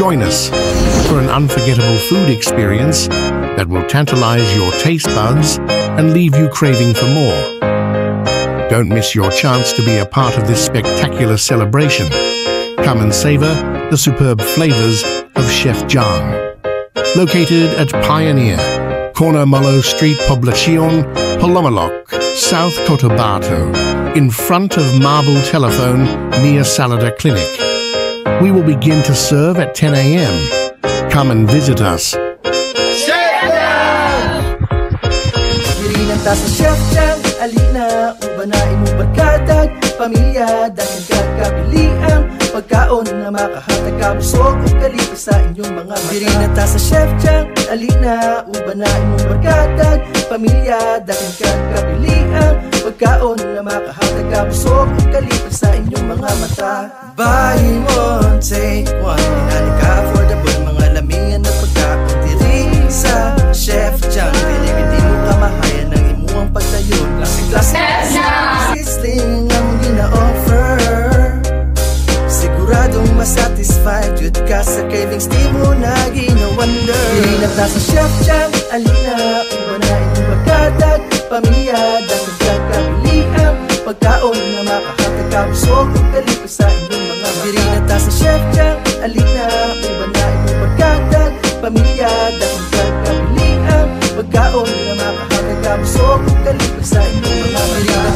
Join us for an unforgettable food experience that will tantalize your taste buds and leave you craving for more. Don't miss your chance to be a part of this spectacular celebration. Come and savor the superb flavors of Chef Jang. Located at Pioneer, Corner Molo Street, Poblacion, Palomalok, South Cotabato, in front of Marble Telephone near Salada Clinic. We will begin to serve at 10 a.m. Come and visit us. Chef Jang, alina, ubanain mo barkada, pamilya, dahil kakabili ang pagkaon na makahatag kabusog o kalipin sa inyong mga mata. Dirinata sa Chef Jang, alina, ubanain mo barkada, pamilya, dahil kakabili ang pagkaon na makahatag kabusog o kalipin sa inyong mga mata. Buy one, take one, inalika affordable, mga lamingan na pagkaon diri sa Chef Jang. Pili-pili mo kamahayan ng imuang pagtayo, klase-klase sizzling ang gina-offer. Siguradong masatisfied yun ka sa cravings, di mo na gina-wonder. Dirinata sa Chef Jang, alina, ubanain mo barkada, pamilya, dahil kakabili ang pagkaon na makahatag kabusog o kalipin sa inyong mga mata. Dirinata sa Chef Jang, alina, ubanain mo barkada, pamilya, dahil kakabili ang pagkaon na makahatag kabusog o kalipin sa inyong mga mata.